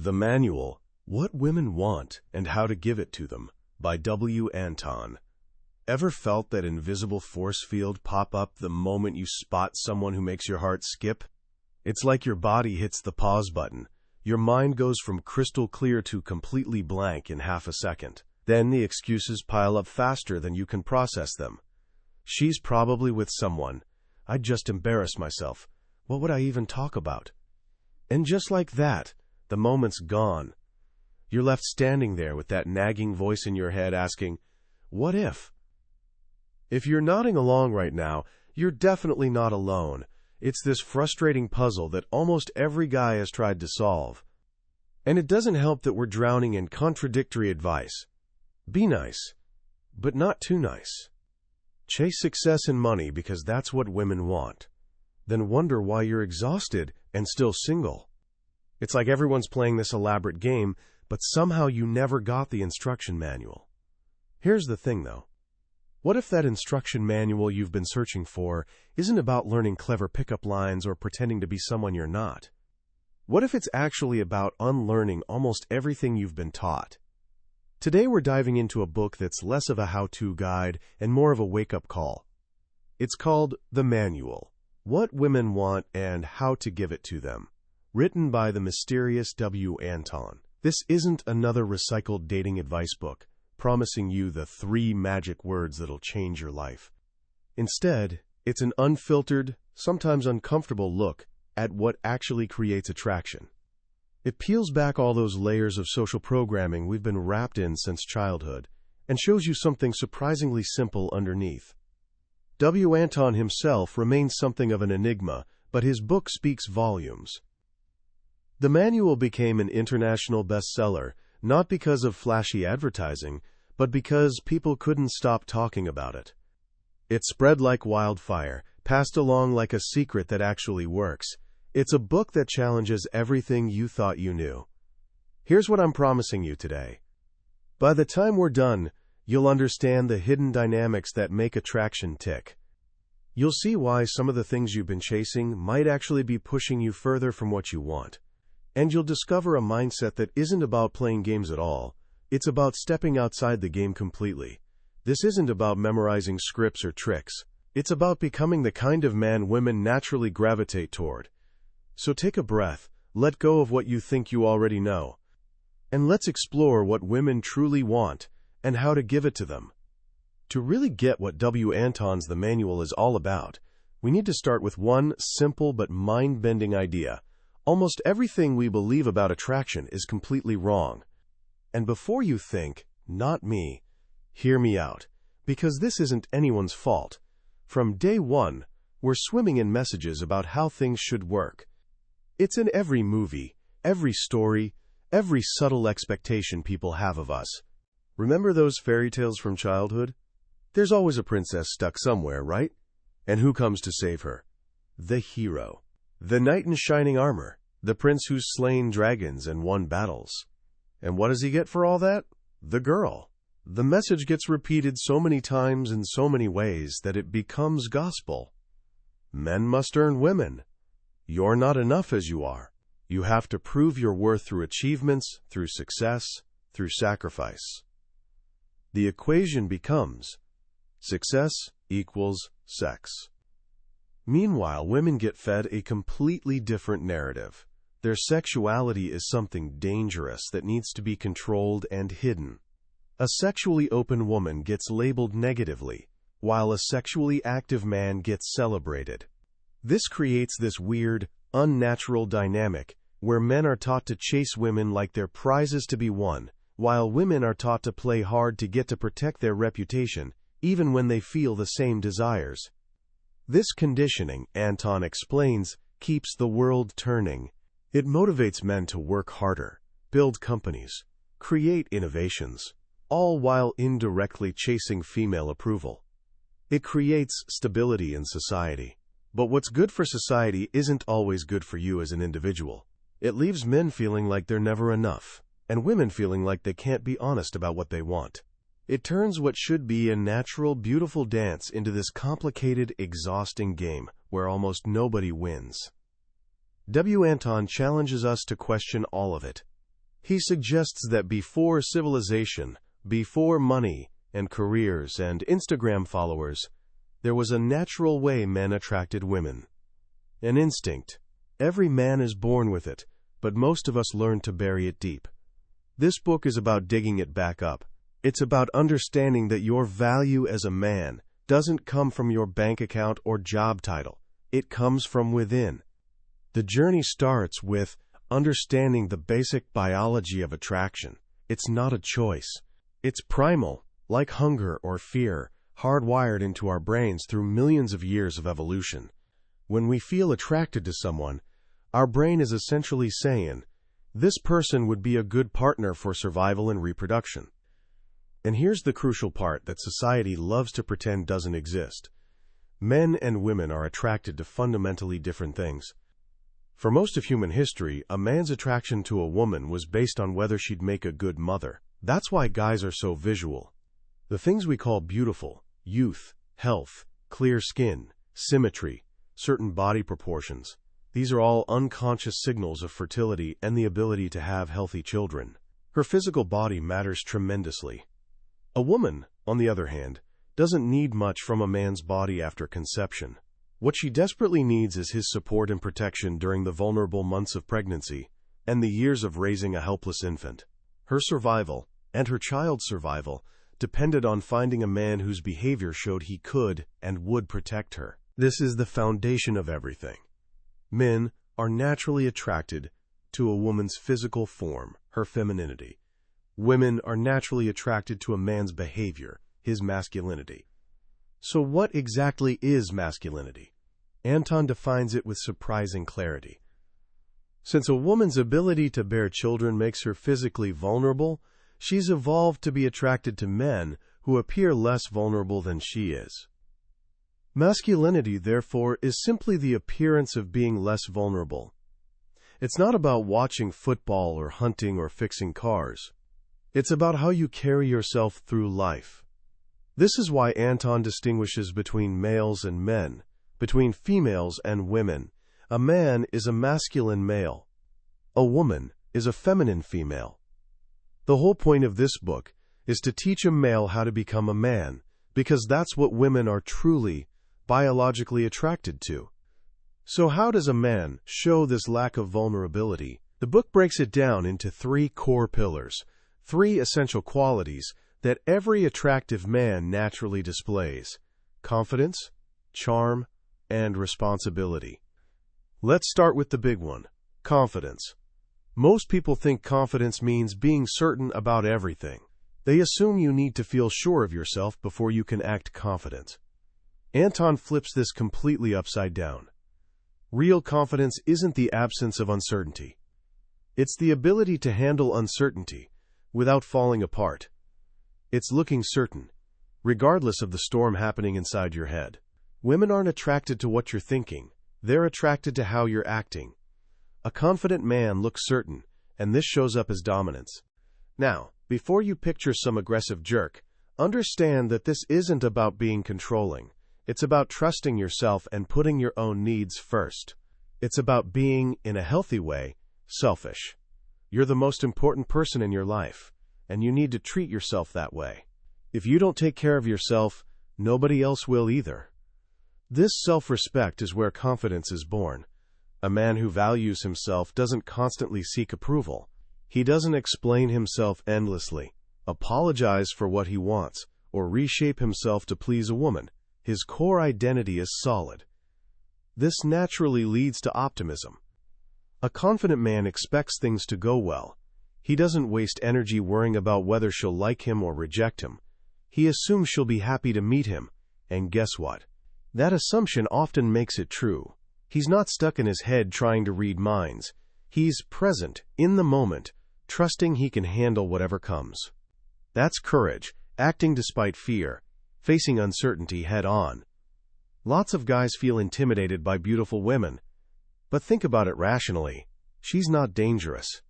The Manual, What Women Want and How to Give It to Them, by W. Anton. Ever felt that invisible force field pop up the moment you spot someone who makes your heart skip? It's like your body hits the pause button. Your mind goes from crystal clear to completely blank in half a second. Then the excuses pile up faster than you can process them. She's probably with someone. I'd just embarrass myself. What would I even talk about? And just like that, the moment's gone. You're left standing there with that nagging voice in your head asking, what if? If you're nodding along right now, you're definitely not alone. It's this frustrating puzzle that almost every guy has tried to solve. And it doesn't help that we're drowning in contradictory advice. Be nice, but not too nice. Chase success and money because that's what women want. Then wonder why you're exhausted and still single. It's like everyone's playing this elaborate game, but somehow you never got the instruction manual. Here's the thing, though. What if that instruction manual you've been searching for isn't about learning clever pickup lines or pretending to be someone you're not? What if it's actually about unlearning almost everything you've been taught? Today we're diving into a book that's less of a how-to guide and more of a wake-up call. It's called The Manual, What Women Want and How to Give It to Them, written by the mysterious W. Anton. This isn't another recycled dating advice book, promising you the 3 magic words that'll change your life. Instead, it's an unfiltered, sometimes uncomfortable look at what actually creates attraction. It peels back all those layers of social programming we've been wrapped in since childhood and shows you something surprisingly simple underneath. W. Anton himself remains something of an enigma, but his book speaks volumes. The Manual became an international bestseller, not because of flashy advertising, but because people couldn't stop talking about it. It spread like wildfire, passed along like a secret that actually works. It's a book that challenges everything you thought you knew. Here's what I'm promising you today. By the time we're done, you'll understand the hidden dynamics that make attraction tick. You'll see why some of the things you've been chasing might actually be pushing you further from what you want. And you'll discover a mindset that isn't about playing games at all. It's about stepping outside the game completely. This isn't about memorizing scripts or tricks. It's about becoming the kind of man women naturally gravitate toward. So take a breath, let go of what you think you already know, and let's explore what women truly want and how to give it to them. To really get what W. Anton's The Manual is all about, we need to start with one simple but mind-bending idea. Almost everything we believe about attraction is completely wrong. And before you think, not me, hear me out, because this isn't anyone's fault. From day one, we're swimming in messages about how things should work. It's in every movie, every story, every subtle expectation people have of us. Remember those fairy tales from childhood? There's always a princess stuck somewhere, right? And who comes to save her? The hero. The knight in shining armor, the prince who's slain dragons and won battles. And what does he get for all that? The girl. The message gets repeated so many times in so many ways that it becomes gospel. Men must earn women. You're not enough as you are. You have to prove your worth through achievements, through success, through sacrifice. The equation becomes success equals sex. Meanwhile, women get fed a completely different narrative. Their sexuality is something dangerous that needs to be controlled and hidden. A sexually open woman gets labeled negatively, while a sexually active man gets celebrated. This creates this weird, unnatural dynamic where men are taught to chase women like they're prizes to be won, while women are taught to play hard to get to protect their reputation, even when they feel the same desires. This conditioning, Anton explains, keeps the world turning. It motivates men to work harder, build companies, create innovations, all while indirectly chasing female approval. It creates stability in society. But what's good for society isn't always good for you as an individual. It leaves men feeling like they're never enough, and women feeling like they can't be honest about what they want. It turns what should be a natural, beautiful dance into this complicated, exhausting game where almost nobody wins. W. Anton challenges us to question all of it. He suggests that before civilization, before money and careers and Instagram followers, there was a natural way men attracted women. An instinct. Every man is born with it, but most of us learn to bury it deep. This book is about digging it back up. It's about understanding that your value as a man doesn't come from your bank account or job title. It comes from within. The journey starts with understanding the basic biology of attraction. It's not a choice. It's primal, like hunger or fear, hardwired into our brains through millions of years of evolution. When we feel attracted to someone, our brain is essentially saying, this person would be a good partner for survival and reproduction. And here's the crucial part that society loves to pretend doesn't exist. Men and women are attracted to fundamentally different things. For most of human history, a man's attraction to a woman was based on whether she'd make a good mother. That's why guys are so visual. The things we call beautiful, youth, health, clear skin, symmetry, certain body proportions, these are all unconscious signals of fertility and the ability to have healthy children. Her physical body matters tremendously. A woman, on the other hand, doesn't need much from a man's body after conception. What she desperately needs is his support and protection during the vulnerable months of pregnancy and the years of raising a helpless infant. Her survival, and her child's survival, depended on finding a man whose behavior showed he could and would protect her. This is the foundation of everything. Men are naturally attracted to a woman's physical form, her femininity. Women are naturally attracted to a man's behavior, his masculinity. So what exactly is masculinity? Anton defines it with surprising clarity. Since a woman's ability to bear children makes her physically vulnerable, she's evolved to be attracted to men who appear less vulnerable than she is. Masculinity, therefore, is simply the appearance of being less vulnerable. It's not about watching football or hunting or fixing cars. It's about how you carry yourself through life. This is why Anton distinguishes between males and men, between females and women. A man is a masculine male. A woman is a feminine female. The whole point of this book is to teach a male how to become a man, because that's what women are truly, biologically attracted to. So how does a man show this lack of vulnerability? The book breaks it down into 3 core pillars, 3 essential qualities that every attractive man naturally displays: confidence, charm, and responsibility. Let's start with the big one, confidence. Most people think confidence means being certain about everything. They assume you need to feel sure of yourself before you can act confident. Anton flips this completely upside down. Real confidence isn't the absence of uncertainty. It's the ability to handle uncertainty without falling apart. It's looking certain, regardless of the storm happening inside your head. Women aren't attracted to what you're thinking. They're attracted to how you're acting. A confident man looks certain, and this shows up as dominance. Now, before you picture some aggressive jerk, understand that this isn't about being controlling. It's about trusting yourself and putting your own needs first. It's about being, in a healthy way, selfish. You're the most important person in your life, and you need to treat yourself that way. If you don't take care of yourself, nobody else will either. This self-respect is where confidence is born. A man who values himself doesn't constantly seek approval. He doesn't explain himself endlessly, apologize for what he wants, or reshape himself to please a woman. His core identity is solid. This naturally leads to optimism. A confident man expects things to go well. He doesn't waste energy worrying about whether she'll like him or reject him. He assumes she'll be happy to meet him, and guess what? That assumption often makes it true. He's not stuck in his head trying to read minds. He's present, in the moment, trusting he can handle whatever comes. That's courage, acting despite fear, facing uncertainty head-on. Lots of guys feel intimidated by beautiful women. But think about it rationally. She's not dangerous.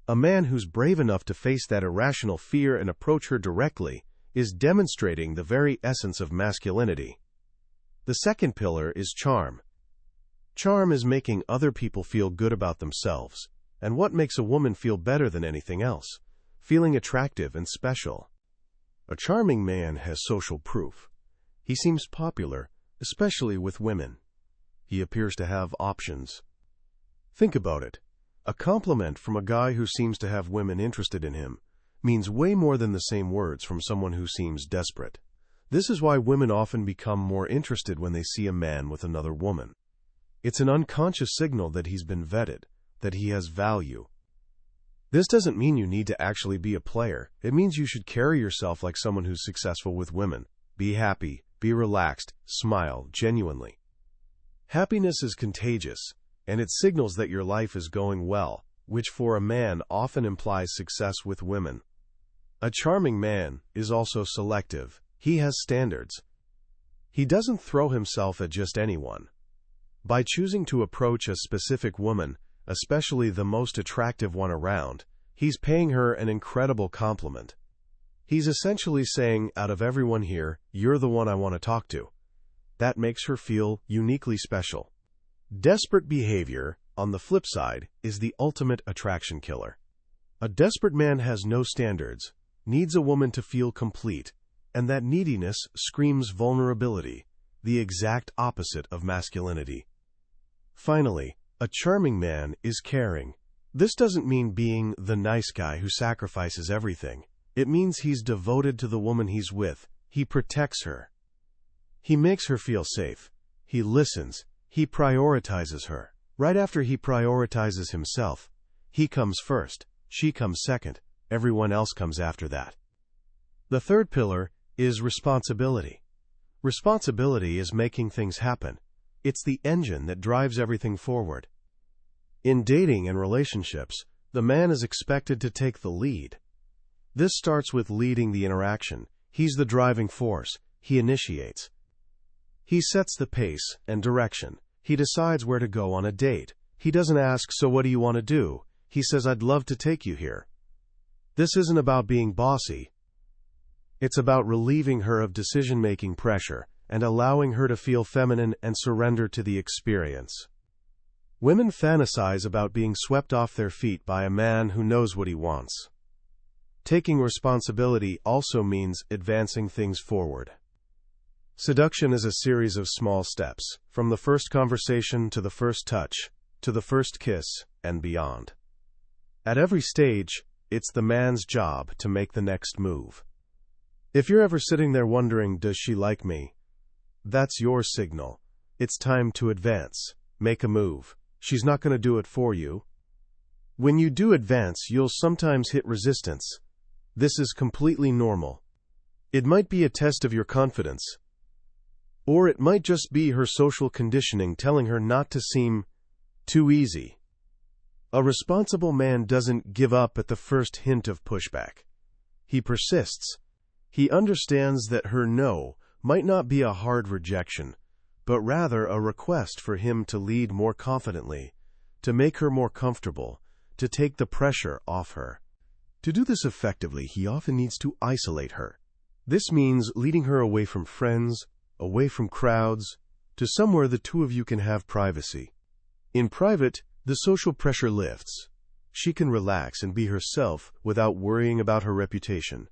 A man who's brave enough to face that irrational fear and approach her directly is demonstrating the very essence of masculinity. The second pillar is charm. Charm is making other people feel good about themselves. And what makes a woman feel better than anything else? Feeling attractive and special. A charming man has social proof. He seems popular, especially with women. He appears to have options. Think about it. A compliment from a guy who seems to have women interested in him means way more than the same words from someone who seems desperate. This is why women often become more interested when they see a man with another woman. It's an unconscious signal that he's been vetted, that he has value. This doesn't mean you need to actually be a player. It means you should carry yourself like someone who's successful with women. Be happy, be relaxed, smile genuinely. Happiness is contagious, and it signals that your life is going well, which for a man often implies success with women. A charming man is also selective. He has standards. He doesn't throw himself at just anyone. By choosing to approach a specific woman, especially the most attractive one around, he's paying her an incredible compliment. He's essentially saying, out of everyone here, you're the one I want to talk to. That makes her feel uniquely special. Desperate behavior, on the flip side, is the ultimate attraction killer. A desperate man has no standards, needs a woman to feel complete, and that neediness screams vulnerability, the exact opposite of masculinity. Finally, a charming man is caring. This doesn't mean being the nice guy who sacrifices everything. It means he's devoted to the woman he's with. He protects her. He makes her feel safe. He listens. He prioritizes her. Right after he prioritizes himself, he comes first, she comes second, everyone else comes after that. The third pillar is responsibility. Responsibility is making things happen. It's the engine that drives everything forward. In dating and relationships, the man is expected to take the lead. This starts with leading the interaction. He's the driving force. He initiates. He sets the pace and direction. He decides where to go on a date. He doesn't ask, so what do you want to do? He says, I'd love to take you here. This isn't about being bossy. It's about relieving her of decision-making pressure and allowing her to feel feminine and surrender to the experience. Women fantasize about being swept off their feet by a man who knows what he wants. Taking responsibility also means advancing things forward. Seduction is a series of small steps, from the first conversation to the first touch, to the first kiss, and beyond. At every stage, it's the man's job to make the next move. If you're ever sitting there wondering, does she like me? That's your signal. It's time to advance. Make a move. She's not going to do it for you. When you do advance, you'll sometimes hit resistance. This is completely normal. It might be a test of your confidence. Or it might just be her social conditioning telling her not to seem too easy. A responsible man doesn't give up at the first hint of pushback. He persists. He understands that her no might not be a hard rejection, but rather a request for him to lead more confidently, to make her more comfortable, to take the pressure off her. To do this effectively, he often needs to isolate her. This means leading her away from friends, away from crowds, to somewhere the two of you can have privacy. In private, the social pressure lifts. She can relax and be herself without worrying about her reputation.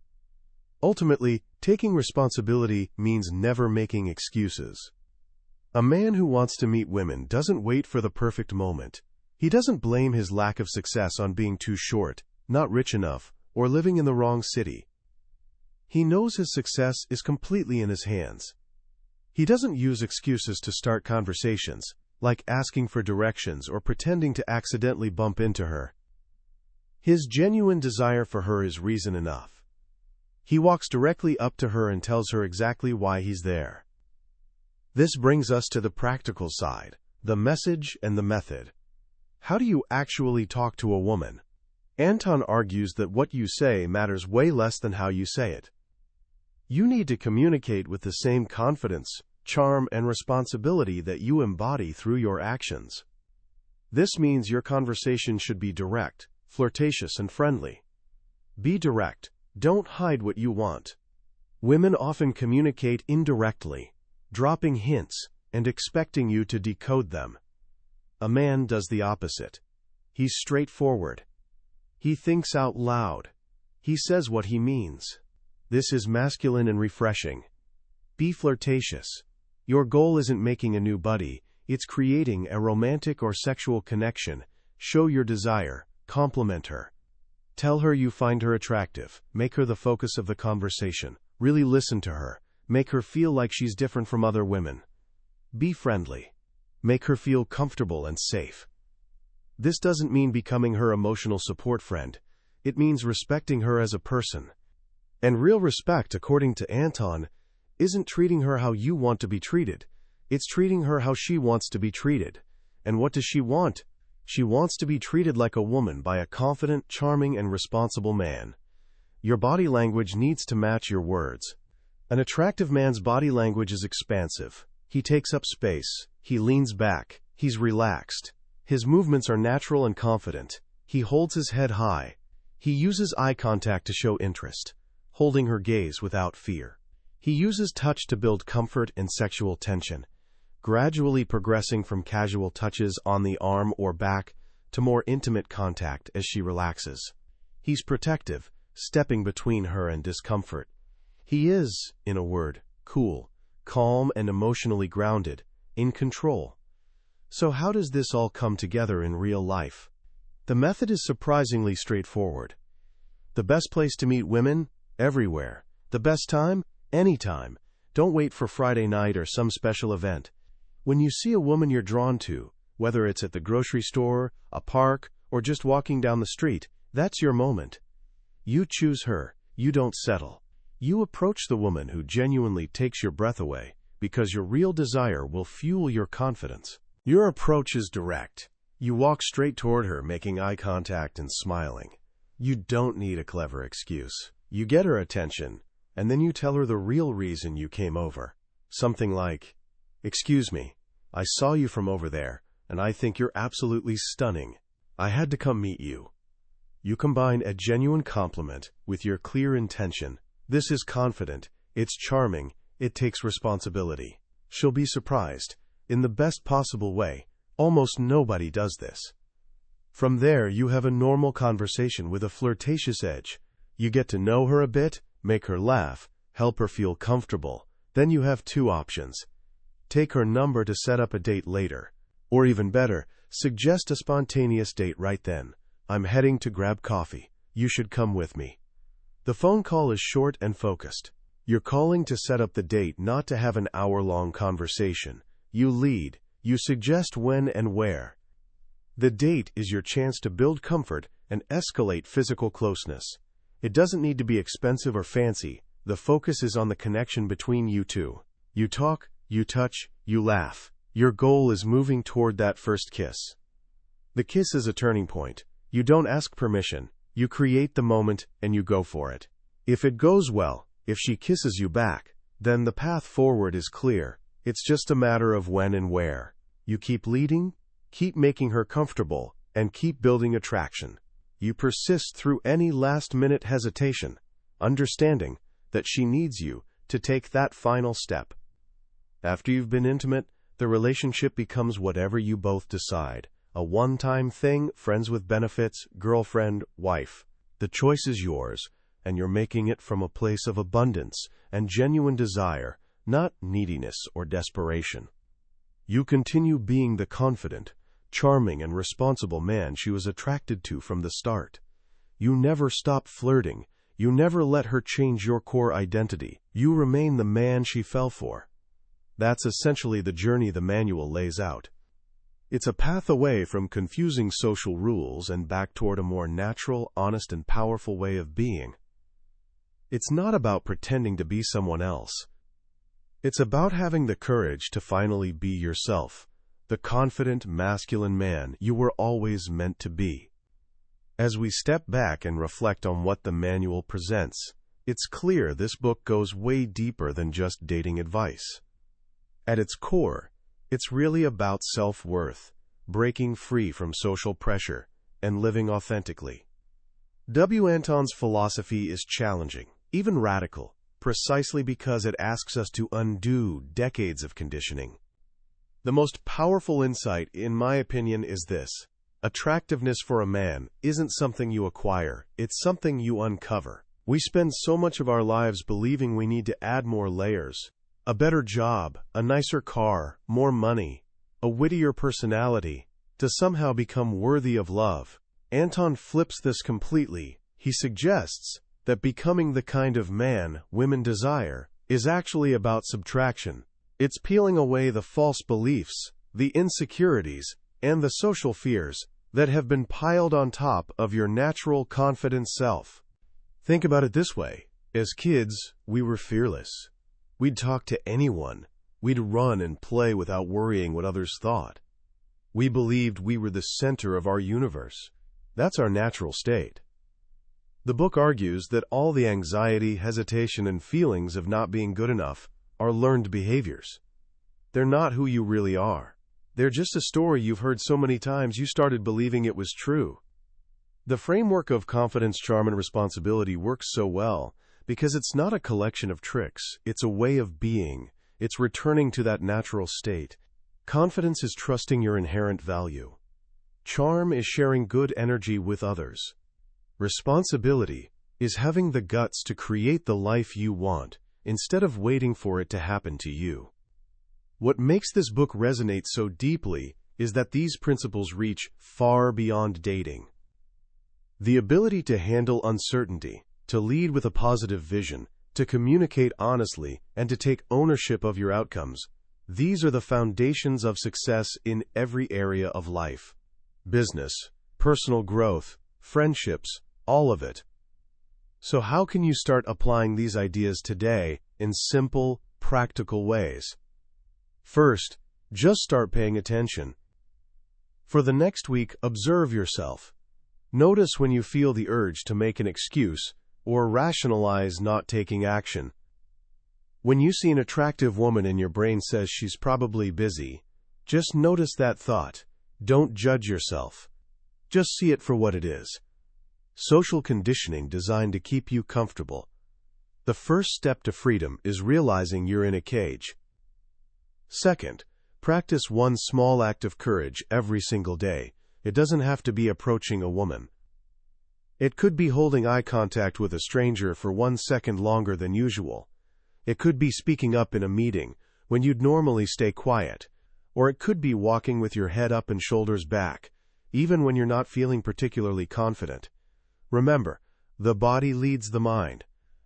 Ultimately, taking responsibility means never making excuses. A man who wants to meet women doesn't wait for the perfect moment. He doesn't blame his lack of success on being too short, not rich enough, or living in the wrong city. He knows his success is completely in his hands. He doesn't use excuses to start conversations, like asking for directions or pretending to accidentally bump into her. His genuine desire for her is reason enough. He walks directly up to her and tells her exactly why he's there. This brings us to the practical side, the message and the method. How do you actually talk to a woman? Anton argues that what you say matters way less than how you say it. You need to communicate with the same confidence, charm, and responsibility that you embody through your actions. This means your conversation should be direct, flirtatious, and friendly. Be direct. Don't hide what you want. Women often communicate indirectly, dropping hints and expecting you to decode them. A man does the opposite. He's straightforward. He thinks out loud. He says what he means. This is masculine and refreshing. Be flirtatious. Your goal isn't making a new buddy, it's creating a romantic or sexual connection. Show your desire, compliment her. Tell her you find her attractive, make her the focus of the conversation, really listen to her, make her feel like she's different from other women. Be friendly. Make her feel comfortable and safe. This doesn't mean becoming her emotional support friend. It means respecting her as a person. And real respect, according to Anton, isn't treating her how you want to be treated. It's treating her how she wants to be treated. And what does she want? She wants to be treated like a woman by a confident, charming, and responsible man. Your body language needs to match your words. An attractive man's body language is expansive. He takes up space. He leans back. He's relaxed. His movements are natural and confident. He holds his head high. He uses eye contact to show interest, holding her gaze without fear. He uses touch to build comfort and sexual tension, gradually progressing from casual touches on the arm or back to more intimate contact as she relaxes. He's protective, stepping between her and discomfort. He is, in a word, cool, calm and emotionally grounded, in control. So how does this all come together in real life? The method is surprisingly straightforward. The best place to meet women? Everywhere. The best time? Anytime. Don't wait for Friday night or some special event. When you see a woman you're drawn to, whether it's at the grocery store, a park, or just walking down the street, that's your moment. You choose her. You don't settle. You approach the woman who genuinely takes your breath away, because your real desire will fuel your confidence. Your approach is direct. You walk straight toward her, making eye contact and smiling. You don't need a clever excuse. You get her attention, and then you tell her the real reason you came over. Something like, "Excuse me, I saw you from over there, and I think you're absolutely stunning. I had to come meet you." You combine a genuine compliment with your clear intention. This is confident, it's charming, it takes responsibility. She'll be surprised. In the best possible way. Almost nobody does this. From there, you have a normal conversation with a flirtatious edge. You get to know her a bit, make her laugh, help her feel comfortable. Then you have two options. Take her number to set up a date later. Or even better, suggest a spontaneous date right then. "I'm heading to grab coffee. You should come with me." The phone call is short and focused. You're calling to set up the date, not to have an hour-long conversation. You lead. You suggest when and where. The date is your chance to build comfort and escalate physical closeness. It doesn't need to be expensive or fancy. The focus is on the connection between you two. You talk, you touch, you laugh. Your goal is moving toward that first kiss. The kiss is a turning point. You don't ask permission. You create the moment and you go for it. If it goes well, if she kisses you back, then the path forward is clear. It's just a matter of when and where. You keep leading, keep making her comfortable, and keep building attraction. You persist through any last-minute hesitation, understanding that she needs you to take that final step. After you've been intimate, the relationship becomes whatever you both decide. A one-time thing, friends with benefits, girlfriend, wife. The choice is yours, and you're making it from a place of abundance and genuine desire, not neediness or desperation. You continue being the confident, charming, and responsible man she was attracted to from the start. You never stop flirting. You never let her change your core identity. You remain the man she fell for. That's essentially the journey the manual lays out. It's a path away from confusing social rules and back toward a more natural, honest, and powerful way of being. It's not about pretending to be someone else. It's about having the courage to finally be yourself, the confident, masculine man you were always meant to be. As we step back and reflect on what the manual presents, it's clear this book goes way deeper than just dating advice. At its core, it's really about self-worth, breaking free from social pressure, and living authentically. Anton's philosophy is challenging, even radical, precisely because it asks us to undo decades of conditioning. The most powerful insight, in my opinion, is this: Attractiveness for a man isn't something you acquire, it's something you uncover. We spend so much of our lives believing we need to add more layers. A better job, a nicer car, more money, a wittier personality, to somehow become worthy of love. Anton flips this completely. He suggests that becoming the kind of man women desire is actually about subtraction. It's peeling away the false beliefs, the insecurities, and the social fears that have been piled on top of your natural, confident self. Think about it this way. As kids, we were fearless. We'd talk to anyone. We'd run and play without worrying what others thought. We believed we were the center of our universe. That's our natural state. The book argues that all the anxiety, hesitation, and feelings of not being good enough are learned behaviors. They're not who you really are. They're just a story you've heard so many times you started believing it was true. The framework of confidence, charm, and responsibility works so well because it's not a collection of tricks. It's a way of being. It's returning to that natural state. Confidence is trusting your inherent value. Charm is sharing good energy with others. Responsibility is having the guts to create the life you want instead of waiting for it to happen to you. What makes this book resonate so deeply is that these principles reach far beyond dating. The ability to handle uncertainty, to lead with a positive vision, to communicate honestly, and to take ownership of your outcomes, these are the foundations of success in every area of life. Business, personal growth, friendships, all of it. So how can you start applying these ideas today in simple, practical ways? First, just start paying attention. For the next week, observe yourself. Notice when you feel the urge to make an excuse or rationalize not taking action. When you see an attractive woman and your brain says she's probably busy, just notice that thought. Don't judge yourself. Just see it for what it is. Social conditioning designed to keep you comfortable. The first step to freedom is realizing you're in a cage. Second, practice one small act of courage every single day. It doesn't have to be approaching a woman. It could be holding eye contact with a stranger for 1 second longer than usual. It could be speaking up in a meeting when you'd normally stay quiet. Or it could be walking with your head up and shoulders back, even when you're not feeling particularly confident. Remember, the body leads the mind.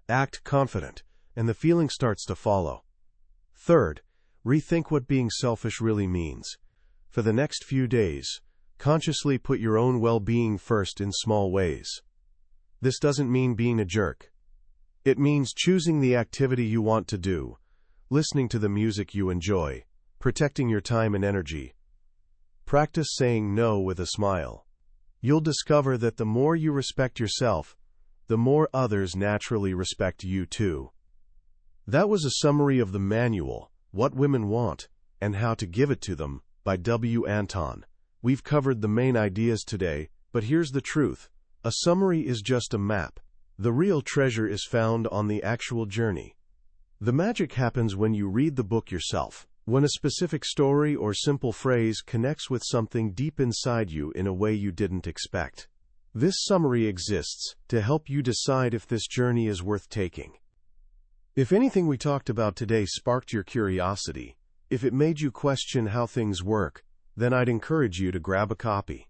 Act confident, and the feeling starts to follow. Third, rethink what being selfish really means. For the next few days, consciously put your own well-being first in small ways. This doesn't mean being a jerk. It means choosing the activity you want to do, listening to the music you enjoy, protecting your time and energy. Practice saying no with a smile. You'll discover that the more you respect yourself, the more others naturally respect you too. That was a summary of the manual, What Women Want, and How to Give It to Them, by W. Anton. We've covered the main ideas today, but here's the truth. A summary is just a map. The real treasure is found on the actual journey. The magic happens when you read the book yourself, when a specific story or simple phrase connects with something deep inside you in a way you didn't expect. This summary exists to help you decide if this journey is worth taking. If anything we talked about today sparked your curiosity, if it made you question how things work, then I'd encourage you to grab a copy.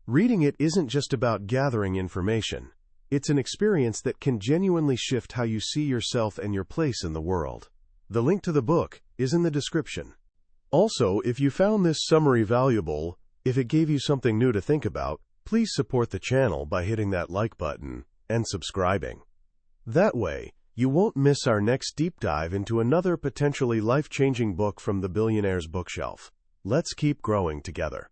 Reading it isn't just about gathering information. It's an experience that can genuinely shift how you see yourself and your place in the world. The link to the book is in the description. Also, if you found this summary valuable, if it gave you something new to think about, please support the channel by hitting that like button and subscribing. That way, you won't miss our next deep dive into another potentially life-changing book from the billionaire's bookshelf. Let's keep growing together.